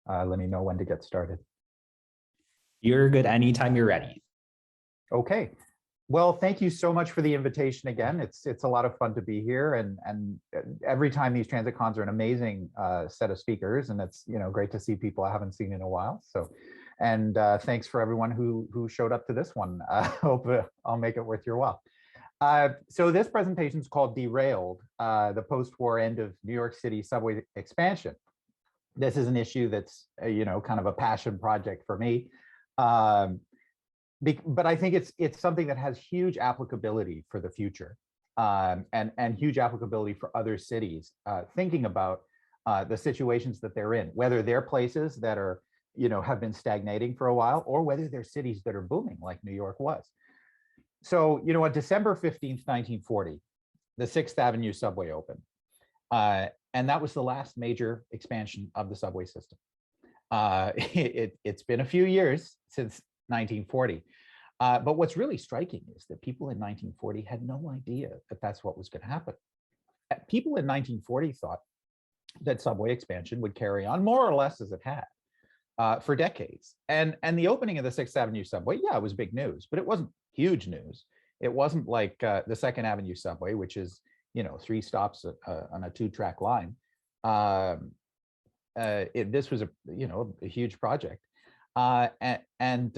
Let me know when to get started. You're good anytime you're ready. Okay. Well, thank you so much for the invitation again. It's a lot of fun to be here, and every time these TransitCons are an amazing set of speakers, and it's great to see people I haven't seen in a while. So, and thanks for everyone who showed up to this one. I hope I'll make it worth your while. So this presentation is called Derailed, the post-war end of New York City subway expansion. This is an issue that's kind of a passion project for me. But I think it's something that has huge applicability for the future, and huge applicability for other cities thinking about the situations that they're in, whether they're places that are have been stagnating for a while, or whether they're cities that are booming like New York was. So on December 15th, 1940, the 6th Avenue subway opened, and that was the last major expansion of the subway system. It's been a few years since 1940. But what's really striking is that people in 1940 had no idea that that's what was going to happen. People in 1940 thought that subway expansion would carry on more or less as it had for decades. And the opening of the 6th Avenue subway, yeah, it was big news, but it wasn't huge news. It wasn't like the 2nd Avenue subway, which is 3 stops on a 2-track line. This was a huge project, and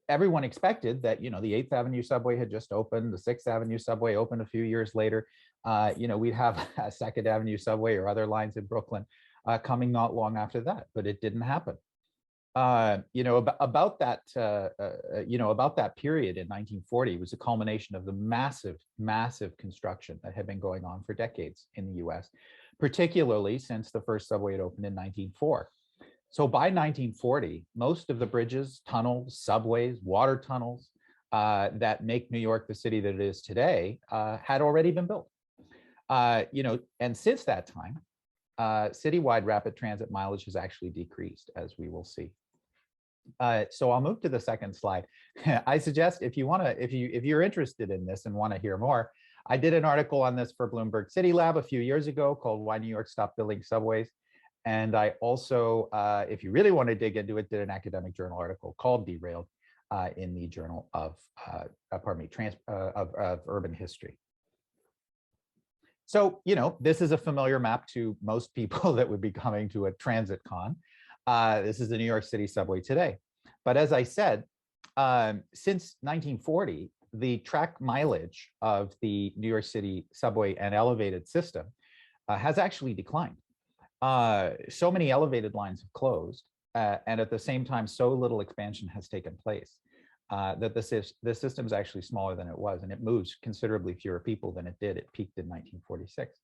everyone expected that the 8th Avenue subway had just opened, the 6th Avenue subway opened a few years later. We'd have a 2nd Avenue subway or other lines in Brooklyn coming not long after that, but it didn't happen. About that period in 1940 was a culmination of the massive construction that had been going on for decades in the U.S., particularly since the first subway had opened in 1904. So by 1940, most of the bridges, tunnels, subways, water tunnels that make New York the city that it is today had already been built. And since that time, citywide rapid transit mileage has actually decreased, as we will see. So I'll move to the second slide. I suggest if you're interested in this and want to hear more, I did an article on this for Bloomberg City Lab a few years ago called "Why New York Stopped Building Subways." And I also, if you really want to dig into it, did an academic journal article called Derailed in the Journal of, Urban History. So, this is a familiar map to most people that would be coming to a TransitCon. This is the New York City subway today. But as I said, since 1940, the track mileage of the New York City subway and elevated system has actually declined. So many elevated lines have closed, and at the same time, so little expansion has taken place that the system is actually smaller than it was, and it moves considerably fewer people than it did. It peaked in 1946.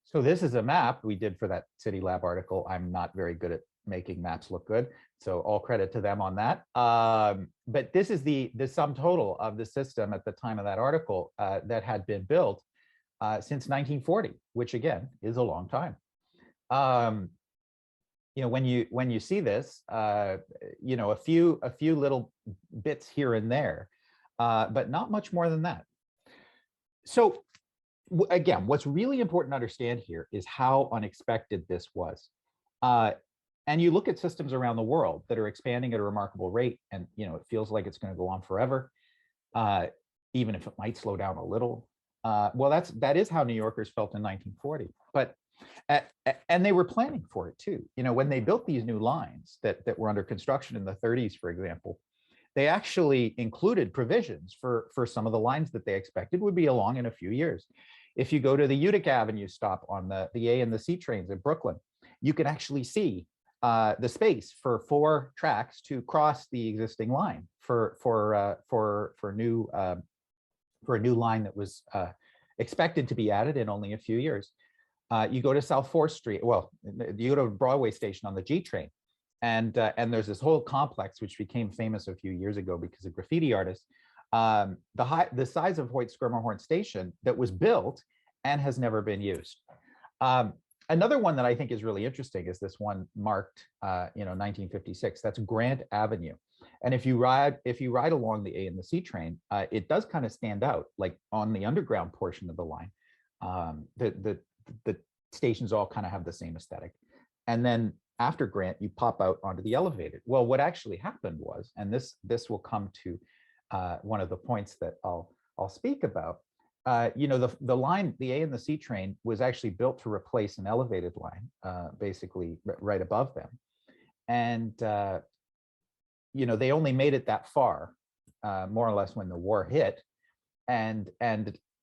So this is a map we did for that City Lab article. I'm not very good at making maps look good, so all credit to them on that. But this is the sum total of the system at the time of that article that had been built since 1940, which again is a long time. When you see this, a few little bits here and there, but not much more than that. So again, what's really important to understand here is how unexpected this was. And you look at systems around the world that are expanding at a remarkable rate, and it feels like it's going to go on forever, even if it might slow down a little. Well, that is how New Yorkers felt in 1940, but and they were planning for it too. When they built these new lines that were under construction in the 30s, for example, they actually included provisions for some of the lines that they expected would be along in a few years. If you go to the Utica Avenue stop on the A and the C trains in Brooklyn, you can actually see the space for 4 tracks to cross the existing line for a new line that was expected to be added in only a few years. You go to South 4th Street, well, you go to Broadway Station on the G train, and there's this whole complex which became famous a few years ago because of graffiti artists. The size of Hoyt Schermerhorn Station that was built and has never been used. Another one that I think is really interesting is this one marked 1956. That's Grant Avenue. And if you ride along the A and the C train, it does kind of stand out, like on the underground portion of the line. The stations all kind of have the same aesthetic. And then after Grant, you pop out onto the elevated. Well, what actually happened was, and this will come to one of the points that I'll speak about. The line, the A and the C train, was actually built to replace an elevated line, basically right above them, and they only made it that far, more or less, when the war hit, and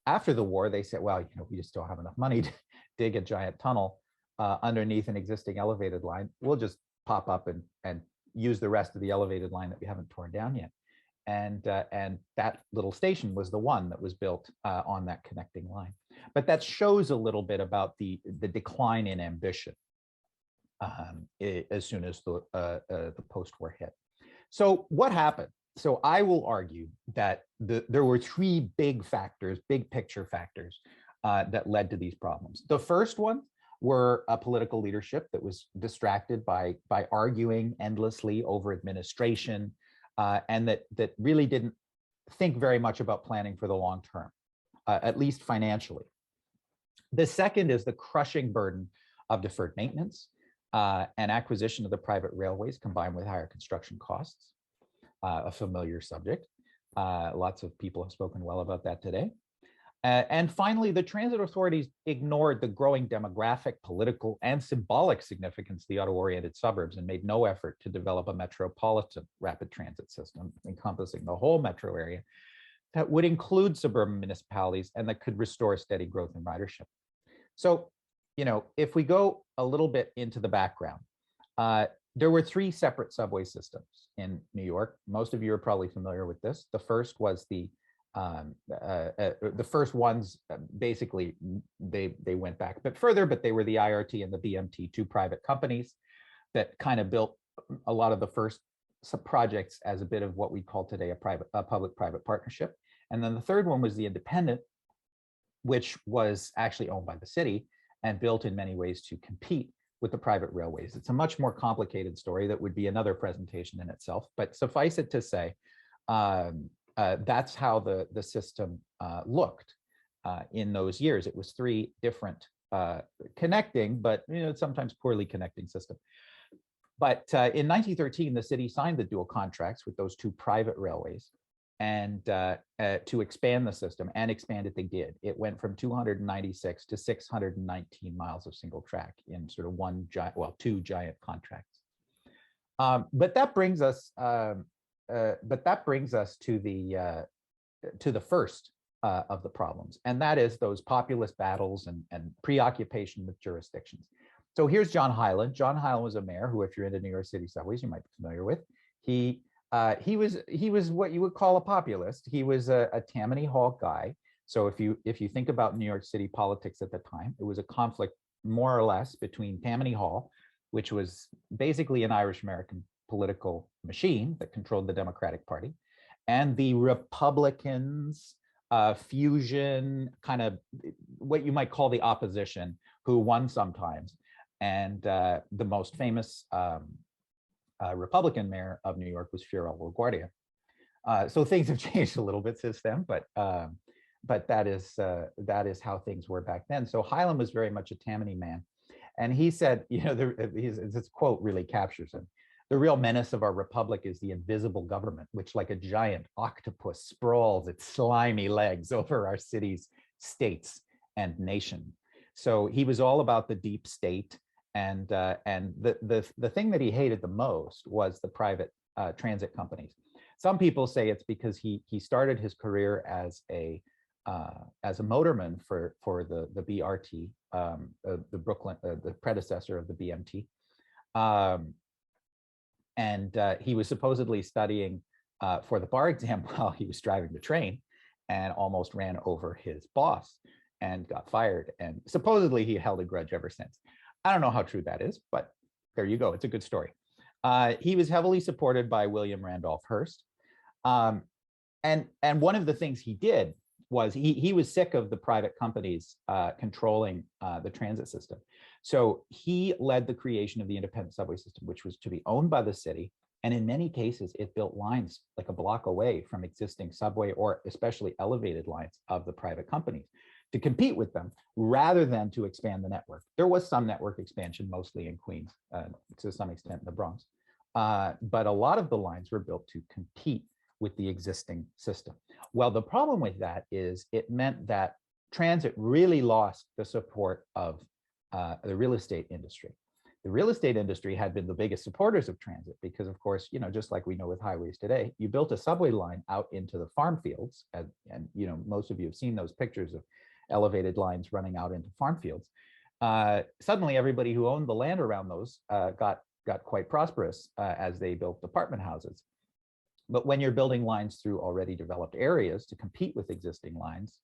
after the war, they said, well, we just don't have enough money to dig a giant tunnel underneath an existing elevated line. We'll just pop up and use the rest of the elevated line that we haven't torn down yet. And that little station was the one that was built on that connecting line. But that shows a little bit about the decline in ambition as soon as the post-war hit. So what happened? So I will argue that there were three big factors, big picture factors that led to these problems. The first one were a political leadership that was distracted by arguing endlessly over administration, and that really didn't think very much about planning for the long term, at least financially. The second is the crushing burden of deferred maintenance and acquisition of the private railways, combined with higher construction costs, a familiar subject. Lots of people have spoken well about that today. And finally, the transit authorities ignored the growing demographic, political, and symbolic significance of the auto-oriented suburbs and made no effort to develop a metropolitan rapid transit system encompassing the whole metro area that would include suburban municipalities and that could restore steady growth in ridership. So, if we go a little bit into the background, there were three separate subway systems in New York. Most of you are probably familiar with this. The first was the first ones, basically, they went back a bit further, but they were the IRT and the BMT, two private companies that kind of built a lot of the first projects as a bit of what we call today a public-private partnership. And then the third one was the independent, which was actually owned by the city and built in many ways to compete with the private railways. It's a much more complicated story that would be another presentation in itself, but suffice it to say, that's how the system looked in those years. It was three different connecting, but sometimes poorly connecting system. But in 1913, the city signed the dual contracts with those two private railways and to expand the system, and expand it they did. It went from 296 to 619 miles of single track in sort of two giant contracts. But that brings us to the first of the problems, and that is those populist battles and preoccupation with jurisdictions. So here's John Hyland. John Hyland was a mayor who, if you're into New York City subways, you might be familiar with. He was what you would call a populist. He was a Tammany Hall guy. So if you think about New York City politics at the time, it was a conflict more or less between Tammany Hall, which was basically an Irish American political machine that controlled the Democratic Party, and the Republicans, fusion, kind of what you might call the opposition, who won sometimes. And the most famous Republican mayor of New York was Fiorello LaGuardia. So things have changed a little bit since then, but that is how things were back then. So Hyland was very much a Tammany man, and he said, this quote really captures him. The real menace of our republic is the invisible government, which like a giant octopus sprawls its slimy legs over our cities, states, and nation. So he was all about the deep state. And the thing that he hated the most was the private transit companies. Some people say it's because he started his career as a motorman for the BRT, the Brooklyn, the predecessor of the BMT. And he was supposedly studying for the bar exam while he was driving the train, and almost ran over his boss and got fired. And supposedly he held a grudge ever since. I don't know how true that is, but there you go. It's a good story. He was heavily supported by William Randolph Hearst. And one of the things he did was he was sick of the private companies controlling the transit system. So he led the creation of the independent subway system, which was to be owned by the city. And in many cases, it built lines like a block away from existing subway or especially elevated lines of the private companies. to compete with them rather than to expand the network. There was some network expansion, mostly in Queens, to some extent in the Bronx. But a lot of the lines were built to compete with the existing system. Well, the problem with that is it meant that transit really lost the support of the real estate industry. The real estate industry had been the biggest supporters of transit because, of course, just like we know with highways today, you built a subway line out into the farm fields, and most of you have seen those pictures of elevated lines running out into farm fields. Suddenly, everybody who owned the land around those got quite prosperous as they built apartment houses. But when you're building lines through already developed areas to compete with existing lines,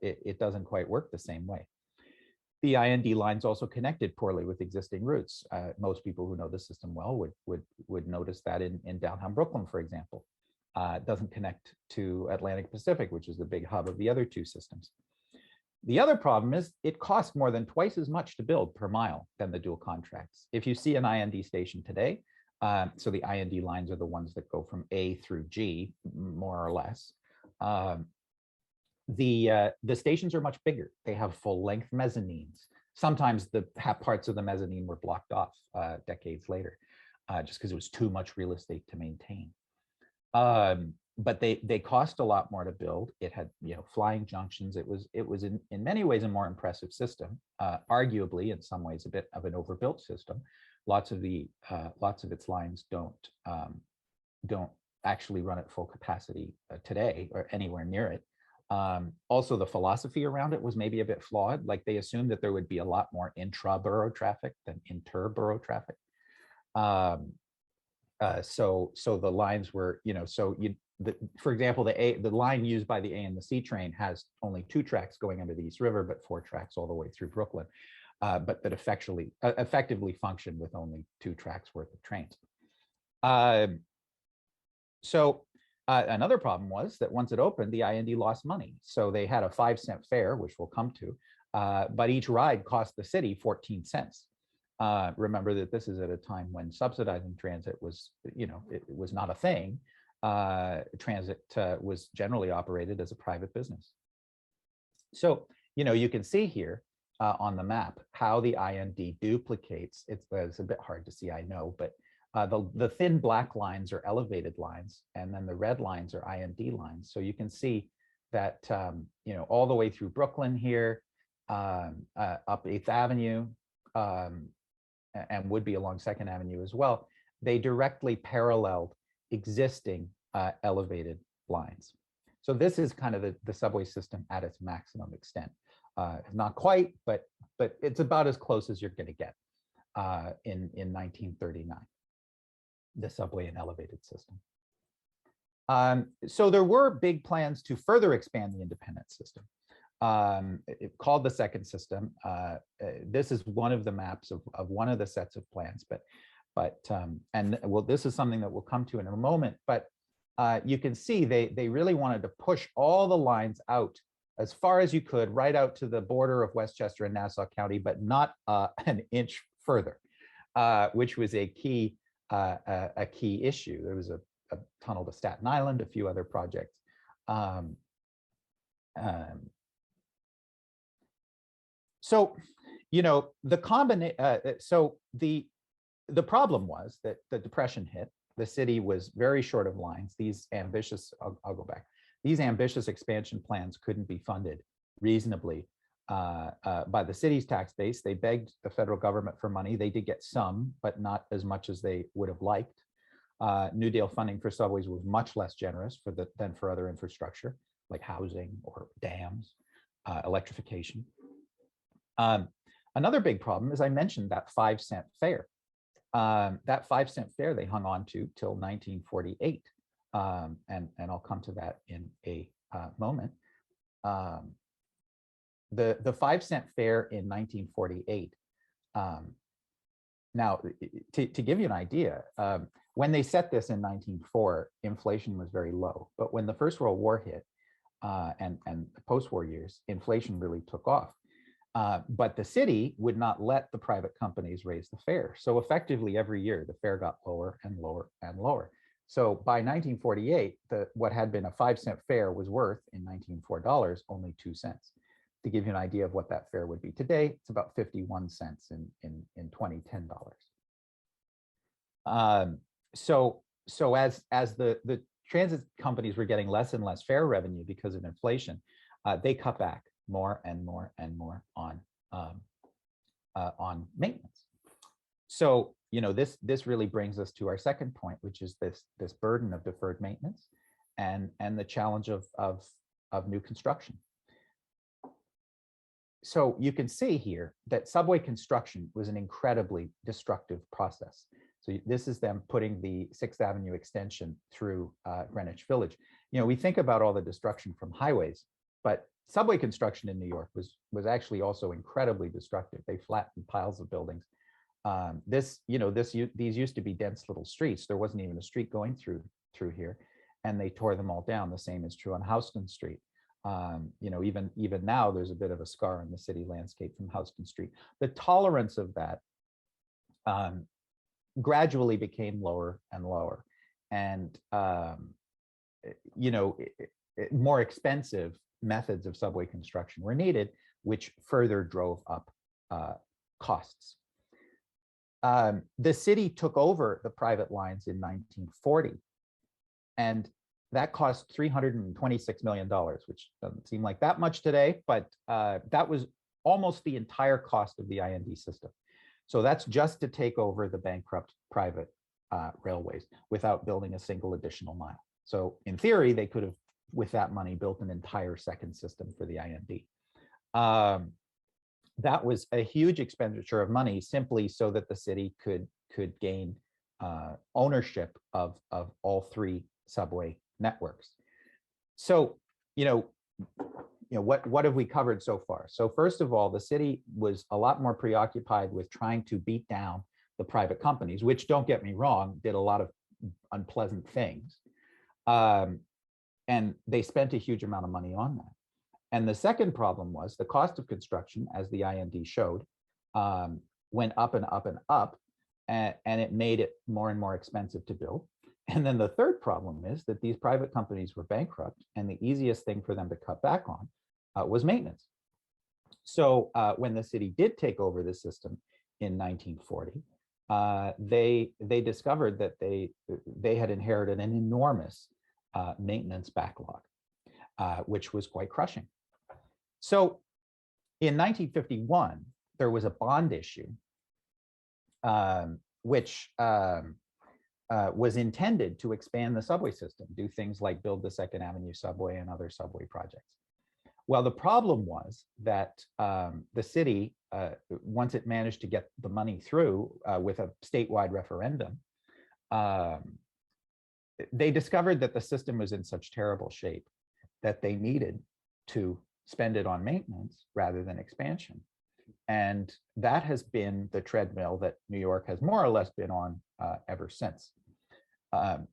it doesn't quite work the same way. The IND lines also connected poorly with existing routes. Most people who know the system well would notice that in downtown Brooklyn, for example. It doesn't connect to Atlantic Pacific, which is the big hub of the other two systems. The other problem is it costs more than twice as much to build per mile than the dual contracts. If you see an IND station today, so the IND lines are the ones that go from A through G, more or less. The stations are much bigger. They have full-length mezzanines. Sometimes the parts of the mezzanine were blocked off decades later, just because it was too much real estate to maintain. But they cost a lot more to build. It had flying junctions. It was in many ways a more impressive system. Arguably, in some ways, a bit of an overbuilt system. Lots of its lines don't actually run at full capacity today or anywhere near it. Also, the philosophy around it was maybe a bit flawed. Like they assumed that there would be a lot more intra-borough traffic than inter-borough traffic. So the lines were, for example, the line used by the A and the C train has only 2 tracks going under the East River, but 4 tracks all the way through Brooklyn. But that effectively function with only 2 tracks worth of trains. Another problem was that once it opened, the IND lost money. So they had a 5-cent fare, which we'll come to, but each ride cost the city 14 cents. Remember that this is at a time when subsidizing transit was, it was not a thing. Transit was generally operated as a private business. So, you can see here on the map how the IND duplicates. It's a bit hard to see, I know, but the thin black lines are elevated lines, and then the red lines are IND lines. So you can see that, all the way through Brooklyn here, up 8th Avenue, and would be along 2nd Avenue as well, they directly paralleled existing elevated lines. So this is kind of the subway system at its maximum extent. Not quite, but it's about as close as you're going to get in 1939, the subway and elevated system. So there were big plans to further expand the independent system. Called the second system. This is one of the maps of one of the sets of plans, this is something that we'll come to in a moment, but you can see they really wanted to push all the lines out as far as you could, right out to the border of Westchester and Nassau County, but not an inch further, which was a key issue. There was a tunnel to Staten Island, a few other projects. So, the problem was that the Depression hit. The city was very short of lines. These ambitious, I'll go back. These ambitious expansion plans couldn't be funded reasonably by the city's tax base. They begged the federal government for money. They did get some, but not as much as they would have liked. New Deal funding for subways was much less generous than for other infrastructure, like housing or dams, electrification. Another big problem is I mentioned that 5-cent fare. That 5-cent fare they hung on to till 1948. And I'll come to that in a moment. The 5-cent fare in 1948. Now, to give you an idea, when they set this in 1904, inflation was very low. But when the First World War hit and the post-war years, inflation really took off. But the city would not let the private companies raise the fare. So effectively, every year, the fare got lower and lower and lower. So by 1948, what had been a 5-cent fare was worth, in $1904, only 2 cents. To give you an idea of what that fare would be today, it's about 51 cents in 2010 dollars. So as the transit companies were getting less and less fare revenue because of inflation, they cut back more and more and more on maintenance. So this really brings us to our second point, which is this burden of deferred maintenance and the challenge of new construction. So you can see here that subway construction was an incredibly destructive process. So this is them putting the 6th Avenue extension through Greenwich Village. We think about all the destruction from highways, but subway construction in New York was actually also incredibly destructive. They flattened piles of buildings. These used to be dense little streets. There wasn't even a street going through here, and they tore them all down. The same is true on Houston Street. Even now, there's a bit of a scar in the city landscape from Houston Street. The tolerance of that gradually became lower and lower, and more expensive methods of subway construction were needed, which further drove up costs. The city took over the private lines in 1940, and that cost $326 million, which doesn't seem like that much today, but that was almost the entire cost of the IND system. So that's just to take over the bankrupt private railways without building a single additional mile. So in theory, they could have, with that money, built an entire second system for the IND. That was a huge expenditure of money simply so that the city could gain ownership of all three subway networks. So, what have we covered so far? So first of all, the city was a lot more preoccupied with trying to beat down the private companies, which, don't get me wrong, did a lot of unpleasant things. And they spent a huge amount of money on that. And the second problem was the cost of construction, as the IND showed, went up and up and up, and it made it more and more expensive to build. And then the third problem is that these private companies were bankrupt, and the easiest thing for them to cut back on was maintenance. So when the city did take over the system in 1940, they discovered that they had inherited an enormous maintenance backlog, which was quite crushing. So in 1951, there was a bond issue, which was intended to expand the subway system, do things like build the 2nd Avenue subway and other subway projects. Well, the problem was that the city, once it managed to get the money through with a statewide referendum, they discovered that the system was in such terrible shape that they needed to spend it on maintenance rather than expansion. And that has been the treadmill that New York has more or less been on ever since. And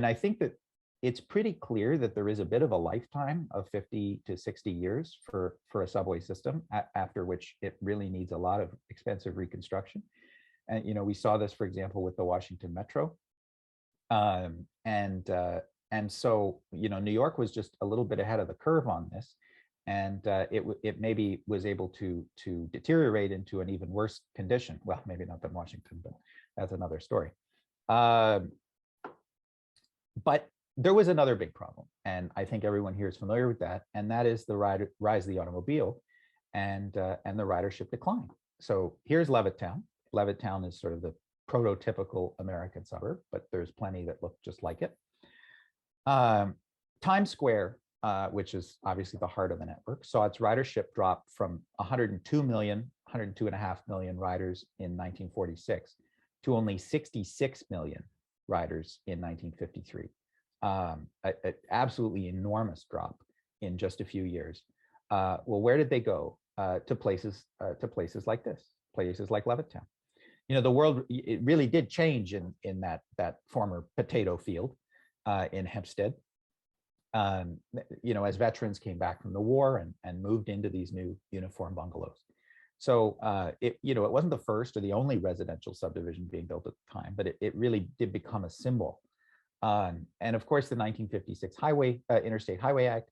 I think that it's pretty clear that there is a bit of a lifetime of 50 to 60 years for a subway system, after which it really needs a lot of expensive reconstruction. And we saw this, for example, with the Washington Metro. And so New York was just a little bit ahead of the curve on this, and it maybe was able to deteriorate into an even worse condition. Well, maybe not than Washington, but that's another story. But there was another big problem, and I think everyone here is familiar with that, and that is the rise of the automobile and the ridership decline. So here's Levittown. Levittown is sort of the prototypical American suburb, but there's plenty that look just like it. Times Square, which is obviously the heart of the network, saw its ridership drop from 102.5 million riders in 1946 to only 66 million riders in 1953. An absolutely enormous drop in just a few years. Well, where did they go? To places like this, places like Levittown. The world, it really did change in that former potato field in Hempstead. As veterans came back from the war and moved into these new uniform bungalows. So it wasn't the first or the only residential subdivision being built at the time, but it really did become a symbol. And of course, the 1956 Interstate Highway Act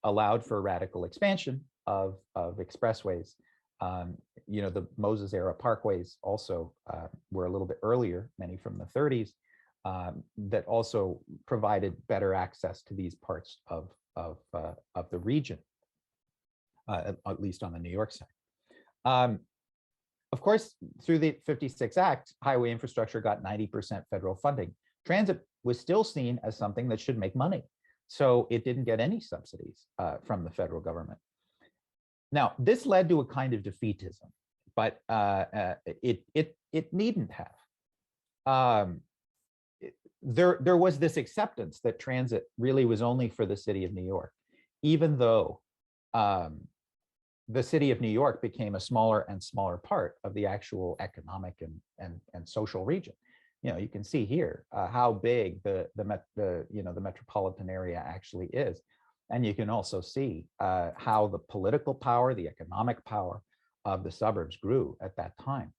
allowed for radical expansion of expressways. The Moses era parkways also were a little bit earlier, many from the 30s, that also provided better access to these parts of the region, at least on the New York side. Of course, through the 56 Act, highway infrastructure got 90% federal funding. Transit was still seen as something that should make money, so it didn't get any subsidies from the federal government. Now, this led to a kind of defeatism, but it needn't have. There was this acceptance that transit really was only for the city of New York, even though the city of New York became a smaller and smaller part of the actual economic and social region. You can see here how big the metropolitan area actually is. And you can also see how the political power, the economic power of the suburbs grew at that time.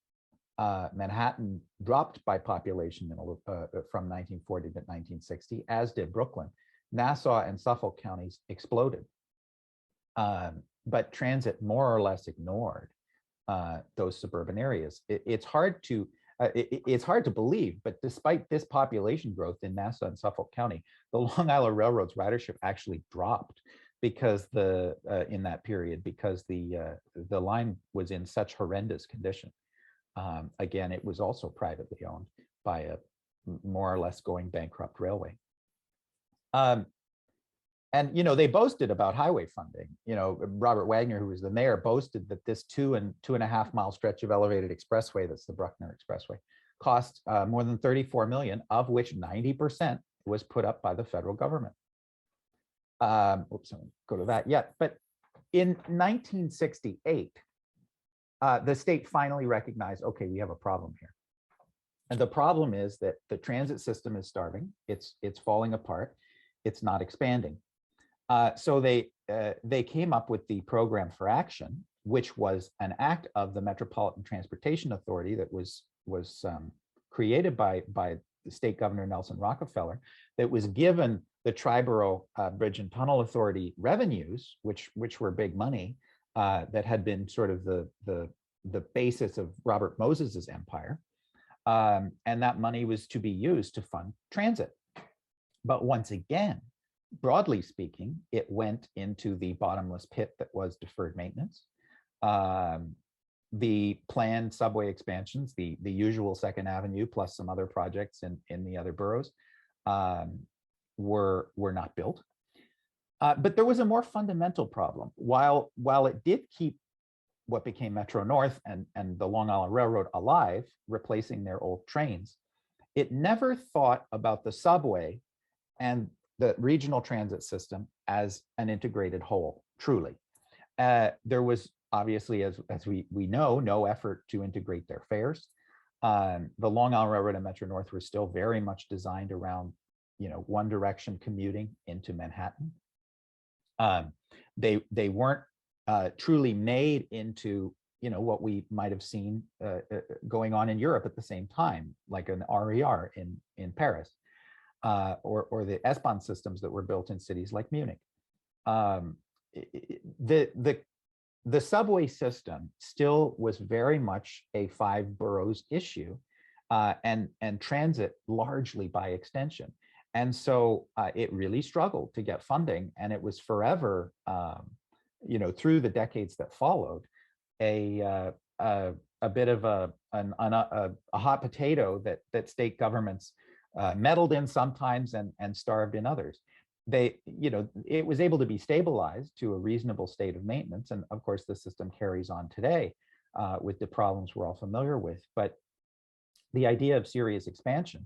Manhattan dropped by population from 1940 to 1960, as did Brooklyn. Nassau and Suffolk counties exploded. But transit more or less ignored those suburban areas. It's hard to believe, but despite this population growth in Nassau and Suffolk County, the Long Island Railroad's ridership actually dropped because in that period, because the line was in such horrendous condition. Again, it was also privately owned by a more or less going bankrupt railway. And they boasted about highway funding. Robert Wagner, who was the mayor, boasted that this 2.5 mile stretch of elevated expressway, that's the Bruckner Expressway, cost more than $34 million, of which 90% was put up by the federal government. Oops, I won't go to that yet. But in 1968, the state finally recognized, okay, we have a problem here. And the problem is that the transit system is starving. It's falling apart. It's not expanding. So they came up with the Program for Action, which was an act of the Metropolitan Transportation Authority that was created by the state governor Nelson Rockefeller, that was given the Triborough Bridge and Tunnel Authority revenues, which were big money, that had been sort of the basis of Robert Moses's empire, and that money was to be used to fund transit. But once again, broadly speaking, it went into the bottomless pit that was deferred maintenance. The planned subway expansions, the usual Second Avenue plus some other projects in the other boroughs, were not built. But there was a more fundamental problem. While it did keep what became Metro North and the Long Island Railroad alive, replacing their old trains, it never thought about the subway and the regional transit system as an integrated whole, truly. There was obviously, as we know, no effort to integrate their fares. The Long Island Railroad and Metro North were still very much designed around, one direction commuting into Manhattan. They weren't truly made into, what we might have seen going on in Europe at the same time, like an RER in Paris. Or the S-Bahn systems that were built in cities like Munich. The subway system still was very much a 5 boroughs issue, and transit largely by extension. And so it really struggled to get funding, and it was forever, through the decades that followed, a bit of a hot potato that state governments meddled in sometimes and starved in others. It was able to be stabilized to a reasonable state of maintenance. And of course, the system carries on today with the problems we're all familiar with. But the idea of serious expansion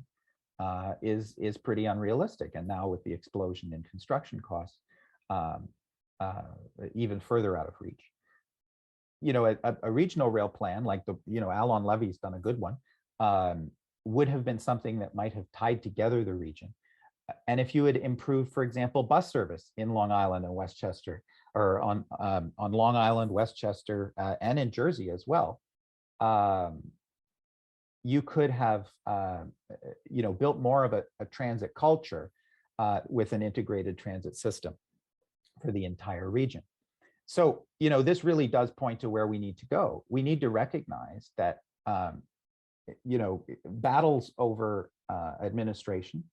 is pretty unrealistic. And now with the explosion in construction costs, even further out of reach. A regional rail plan like Alon Levy's done a good one, would have been something that might have tied together the region. And if you had improved, for example, bus service in Long Island and Westchester, or on Long Island, Westchester, and in Jersey as well, you could have built more of a transit culture with an integrated transit system. for the entire region. So, this really does point to where we need to go. We need to recognize that, battles over administration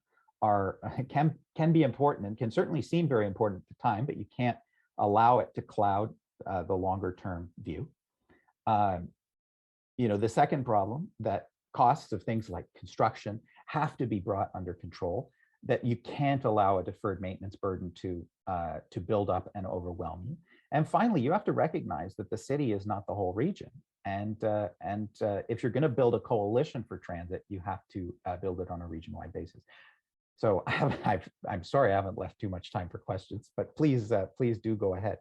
are can be important and can certainly seem very important at the time, but you can't allow it to cloud the longer term view. The second problem, that costs of things like construction have to be brought under control, that you can't allow a deferred maintenance burden to build up and overwhelm you. And finally, you have to recognize that the city is not the whole region. And if you're going to build a coalition for transit, you have to build it on a region-wide basis. So I'm sorry I haven't left too much time for questions, but please do go ahead.